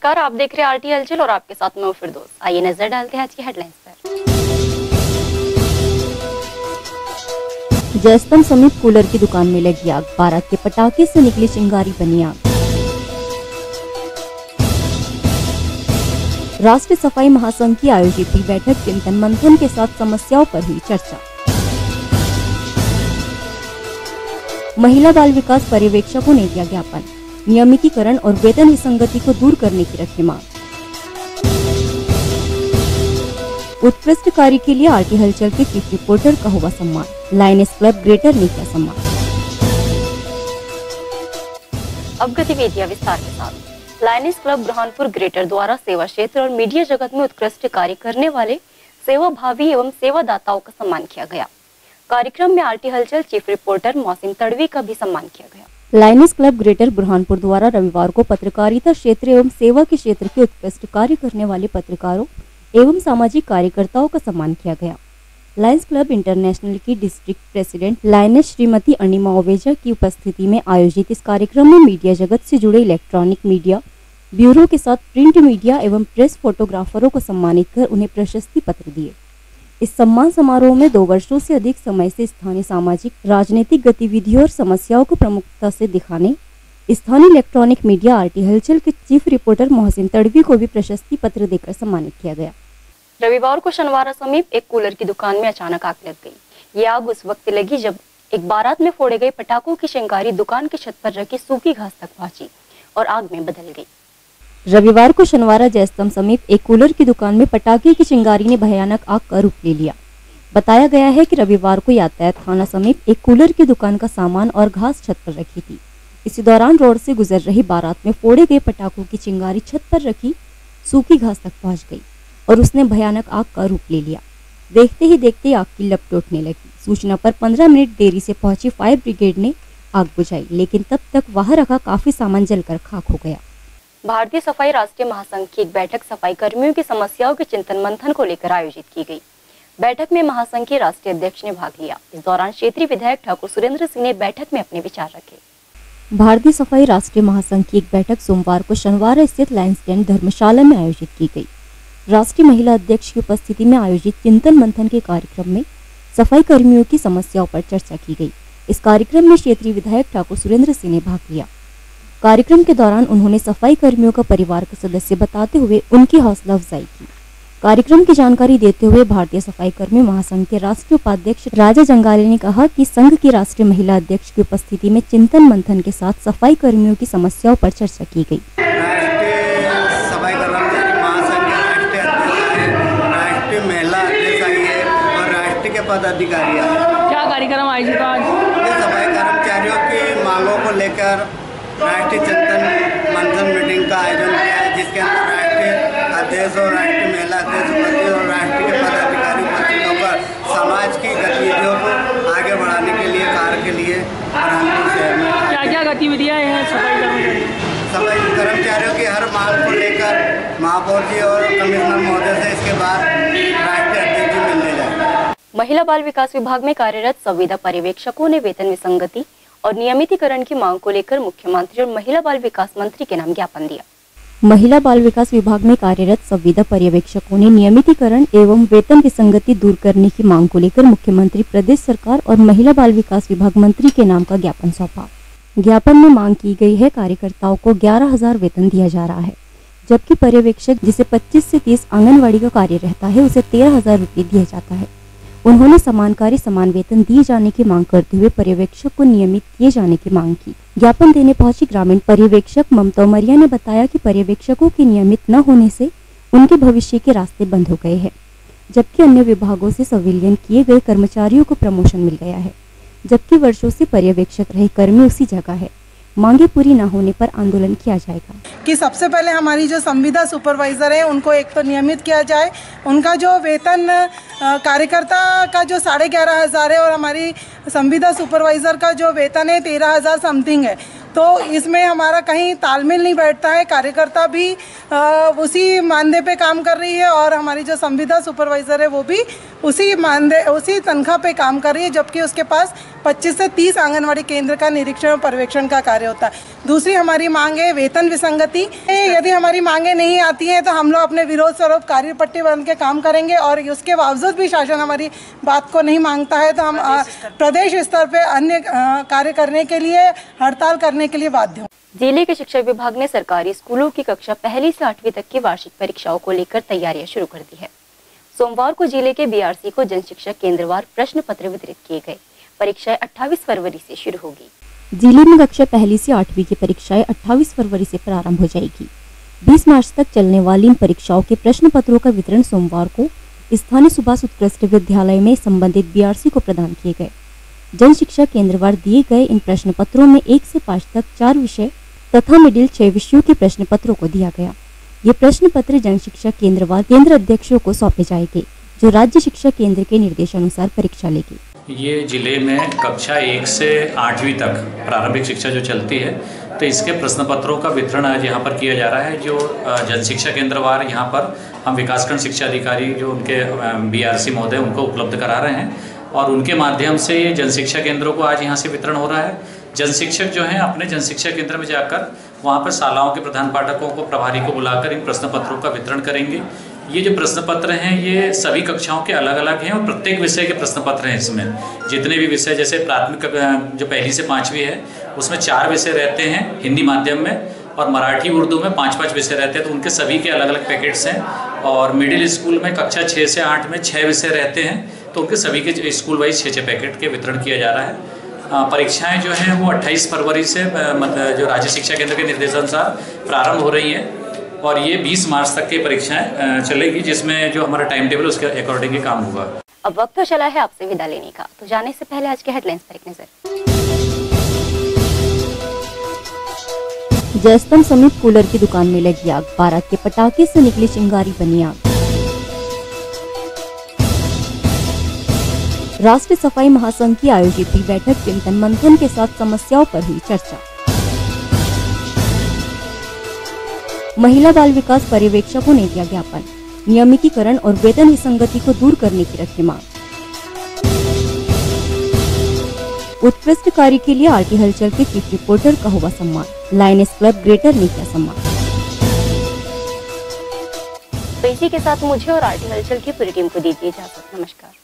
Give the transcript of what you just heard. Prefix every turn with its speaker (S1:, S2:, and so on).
S1: नमस्कार, आप देख रहे हैं आरटी हलचल और आपके साथ मैं फिरदौस। आइए नजर डालते हैं आज की हेडलाइंस पर।
S2: जयस्तंभ समीप कूलर की दुकान में लगी आग, बारात के पटाखे से निकली चिंगारी बनी आग। राष्ट्रीय सफाई महासंघ की आयोजित हुई बैठक, चिंतन मंथन के साथ समस्याओं पर हुई चर्चा। महिला बाल विकास पर्यवेक्षकों ने दिया ज्ञापन, नियमितीकरण और वेतन विसंगति को दूर करने की रखी मांग। उत्कृष्ट कार्य के लिए आरटी हलचल के चीफ रिपोर्टर का हुआ सम्मान, लायनेस क्लब ग्रेटर ने किया सम्मान।
S1: अब गतिविधियां विस्तार के साथ। लायनेस क्लब बुरहानपुर ग्रेटर द्वारा सेवा क्षेत्र और मीडिया जगत में उत्कृष्ट कार्य करने वाले सेवा भावी एवं सेवादाताओं का सम्मान किया गया। कार्यक्रम में आरटी हलचल चीफ रिपोर्टर मौसिम तड़वी का भी सम्मान किया गया।
S2: लायनेस क्लब ग्रेटर बुरहानपुर द्वारा रविवार को पत्रकारिता क्षेत्र एवं सेवा के क्षेत्र के उत्कृष्ट कार्य करने वाले पत्रकारों एवं सामाजिक कार्यकर्ताओं का सम्मान किया गया। लायंस क्लब इंटरनेशनल की डिस्ट्रिक्ट प्रेसिडेंट लायनेस श्रीमती अनिमा ओवेजा की उपस्थिति में आयोजित इस कार्यक्रम में मीडिया जगत से जुड़े इलेक्ट्रॉनिक मीडिया ब्यूरो के साथ प्रिंट मीडिया एवं प्रेस फोटोग्राफरों को सम्मानित कर उन्हें प्रशस्ति पत्र दिए। इस सम्मान समारोह में 2 वर्षों से अधिक समय से स्थानीय सामाजिक राजनीतिक गतिविधियों और समस्याओं को प्रमुखता से दिखाने स्थानीय इलेक्ट्रॉनिक मीडिया आरटी हलचल के चीफ रिपोर्टर मोहसिन तड़वी को भी प्रशस्ति पत्र देकर सम्मानित किया गया।
S1: रविवार को शनवारा समीप एक कूलर की दुकान में अचानक आग लग गई। ये आग उस वक्त लगी जब एक बारात में फोड़े गए पटाखों की चिंगारी दुकान की छत पर रखी सूखी घास तक पहुंची और आग में बदल गई।
S2: रविवार को शनवारा जयस्तंभ समीप एक कूलर की दुकान में पटाखे की चिंगारी ने भयानक आग का रूप ले लिया। बताया गया है कि रविवार को यातायात थाना समीप एक कूलर की दुकान का सामान और घास छत पर रखी थी। इसी दौरान रोड से गुजर रही बारात में फोड़े गए पटाखों की चिंगारी छत पर रखी सूखी घास तक पहुंच गई और उसने भयानक आग का रूप ले लिया। देखते ही देखते आग की लपट उठने लगी। सूचना पर 15 मिनट देरी से पहुंची फायर ब्रिगेड ने आग बुझाई, लेकिन तब तक वहां रखा काफी सामान जलकर खाक हो गया।
S1: भारतीय सफाई राष्ट्रीय महासंघ की एक बैठक सफाई कर्मियों की समस्याओं के चिंतन मंथन को लेकर आयोजित की गई। बैठक में महासंघ के राष्ट्रीय अध्यक्ष ने भाग लिया। इस दौरान क्षेत्रीय विधायक ठाकुर सुरेंद्र सिंह ने बैठक में अपने विचार रखे।
S2: भारतीय सफाई राष्ट्रीय महासंघ की एक बैठक सोमवार को शनिवार स्थित लायंस स्टैंड धर्मशाला में आयोजित की गई। राष्ट्रीय महिला अध्यक्ष की उपस्थिति में आयोजित चिंतन मंथन के कार्यक्रम में सफाई कर्मियों की समस्याओं पर चर्चा की गई। इस कार्यक्रम में क्षेत्रीय विधायक ठाकुर सुरेंद्र सिंह ने भाग लिया। कार्यक्रम के दौरान उन्होंने सफाई कर्मियों का परिवार का सदस्य बताते हुए उनकी हौसला अफजाई की। कार्यक्रम की जानकारी देते हुए भारतीय सफाई कर्मी महासंघ के राष्ट्रीय उपाध्यक्ष राजा जंगाले ने कहा कि संघ की राष्ट्रीय महिला अध्यक्ष की उपस्थिति में चिंतन मंथन के साथ सफाई कर्मियों की समस्याओं पर चर्चा की गई।
S3: सफाई कर्मचारी महासंघ के राष्ट्रीय महिला अध्यक्ष आई है और राष्ट्रीय के पदाधिकारी आए।
S4: क्या कार्यक्रम आयोजित आज?
S3: सफाई कर्मचारियों की मांगों को लेकर राष्ट्रीय चिंतन मंथन मीटिंग का आयोजन किया है, जिसके अंदर राष्ट्रीय अध्यक्ष और राष्ट्रीय महिला अध्यक्ष उपस्थित और राष्ट्रीय के पदाधिकारी उपस्थित होकर समाज की गतिविधियों को आगे बढ़ाने के लिए कार्य के लिए बुरहानपुर शहर में
S4: क्या क्या गतिविधियाँ हैं
S3: सफाई कर्मचारियों की हर मांग को लेकर महापौर जी और कमिश्नर महोदय से इसके बाद राष्ट्रीय अध्यक्ष जी मिलने जाएंगे।
S1: महिला बाल विकास विभाग में कार्यरत संविदा पर्यवेक्षकों ने वेतन विसंगति और नियमितीकरण की मांग को लेकर मुख्यमंत्री और महिला बाल विकास मंत्री के नाम ज्ञापन दिया।
S2: महिला बाल विकास विभाग में कार्यरत संविदा पर्यवेक्षकों ने नियमितीकरण एवं वेतन विसंगति दूर करने की मांग को लेकर मुख्यमंत्री, प्रदेश सरकार और महिला बाल विकास विभाग मंत्री के नाम का ज्ञापन सौंपा। ज्ञापन में मांग की गई है, कार्यकर्ताओं को 11,000 वेतन दिया जा रहा है, जबकि पर्यवेक्षक जिसे 25 से 30 आंगनवाड़ी का कार्य रहता है उसे 13,000 रुपये दिया जाता है। उन्होंने समान कार्य समान वेतन दिए जाने की मांग करते हुए पर्यवेक्षक को नियमित किए जाने की मांग की। ज्ञापन देने पहुंची ग्रामीण पर्यवेक्षक ममता उमरिया ने बताया कि पर्यवेक्षकों के नियमित न होने से उनके भविष्य के रास्ते बंद हो गए हैं, जबकि अन्य विभागों से संविलियन किए गए कर्मचारियों को प्रमोशन मिल गया है, जबकि वर्षों से पर्यवेक्षक रहे कर्मी उसी जगह है। मांगे पूरी न होने पर आंदोलन किया जाएगा।
S5: कि सबसे पहले हमारी जो संविदा सुपरवाइज़र है उनको एक तो नियमित किया जाए। उनका जो वेतन कार्यकर्ता का जो 11,500 है और हमारी संविदा सुपरवाइज़र का जो वेतन है 13,000 समथिंग है, तो इसमें हमारा कहीं तालमेल नहीं बैठता है। कार्यकर्ता भी उसी मानदेय पे काम कर रही है और हमारी जो संविदा सुपरवाइज़र है वो भी उसी तनख्वाह पे काम कर रही है, जबकि उसके पास 25 से 30 आंगनवाड़ी केंद्र का निरीक्षण और पर्यवेक्षण का कार्य होता है। दूसरी हमारी मांग है वेतन विसंगति। यदि हमारी मांगे नहीं आती हैं तो हम लोग अपने विरोध स्वरूप कार्य पट्टी बन के काम करेंगे और उसके बावजूद भी शासन हमारी बात को नहीं मांगता है तो हम प्रदेश स्तर पे अन्य कार्य करने के लिए हड़ताल करने के लिए बाध्य हों।
S1: जिले के शिक्षा विभाग ने सरकारी स्कूलों की कक्षा 1 से 8वीं तक की वार्षिक परीक्षाओं को लेकर तैयारियां शुरू कर दी है। सोमवार को जिले के बीआरसी को जन शिक्षा केंद्रवार प्रश्न पत्र वितरित किए गए। परीक्षाएं 28 फरवरी से शुरू होगी।
S2: जिले में कक्षा 1 से 8वीं की परीक्षाएं 28 फरवरी से प्रारंभ हो जाएगी। 20 मार्च तक चलने वाली इन परीक्षाओं के प्रश्न पत्रों का वितरण सोमवार को स्थानीय सुभाष उत्कृष्ट विद्यालय में संबंधित बीआरसी को प्रदान किए गए। जन शिक्षा केंद्रवार दिए गए इन प्रश्न पत्रों में 1 से 5 तक 4 विषय तथा मिडिल 6 विषयों के प्रश्न पत्रों को दिया गया। ये प्रश्न पत्र जन शिक्षा केंद्रवार केंद्र अध्यक्षों को सौंपे जाएंगे, जो राज्य शिक्षा केंद्र के निर्देशानुसार परीक्षा लेगी।
S6: ये जिले में कक्षा 1 से 8वीं तक प्रारंभिक शिक्षा जो चलती है, तो इसके प्रश्न पत्रों का वितरण आज यहाँ पर किया जा रहा है। जो जन शिक्षा केंद्रवार यहाँ पर हम विकासखंड शिक्षा अधिकारी जो उनके बीआरसी महोदय उनको उपलब्ध करा रहे हैं और उनके माध्यम से ये जन शिक्षा केंद्रों को आज यहाँ से वितरण हो रहा है। जन शिक्षक जो हैं अपने जन शिक्षा केंद्र में जाकर वहाँ पर शालाओं के प्रधान पाठकों को प्रभारी को बुलाकर इन प्रश्न पत्रों का वितरण करेंगे। ये जो प्रश्न पत्र हैं ये सभी कक्षाओं के अलग अलग हैं और प्रत्येक विषय के प्रश्न पत्र हैं। इसमें जितने भी विषय जैसे प्राथमिक जो 1 से 5वीं है उसमें 4 विषय रहते हैं हिंदी माध्यम में और मराठी उर्दू में 5-5 विषय रहते हैं, तो उनके सभी के अलग अलग पैकेट्स हैं। और मिडिल स्कूल में कक्षा 6 से 8 में 6 विषय रहते हैं, तो उनके सभी के स्कूल वाइज 6-6 पैकेट के वितरण किया जा रहा है। परीक्षाएं जो हैं वो 28 फरवरी से जो राज्य शिक्षा केंद्र के निर्देशानुसार प्रारंभ हो रही हैं और ये 20 मार्च तक की परीक्षाएं चलेगी, जिसमें जो हमारा टाइम टेबल उसके अकॉर्डिंग ही काम होगा।
S1: अब वक्त तो चला है आपसे विदा लेने का, तो जाने से पहले आज के हेडलाइंस पर एक नजर।
S2: जयस्तंभ समीप कूलर की दुकान में लगी आग, बारात के पटाखे से निकली चिंगारी बनी आग। राष्ट्रीय सफाई महासंघ की आयोजित हुई बैठक, चिंतन मंथन के साथ समस्याओं पर हुई चर्चा। महिला बाल विकास पर्यवेक्षकों ने दिया ज्ञापन, नियमितीकरण और वेतन विसंगति को दूर करने की रखी मांग। उत्कृष्ट कार्य के लिए आरटी हलचल के चीफ रिपोर्टर का हुआ सम्मान, लायनेस क्लब ग्रेटर ने किया सम्मान।
S1: तो इसी के साथ मुझे और आरटी हलचल की पूरी टीम को दीजिए इजाजत। नमस्कार।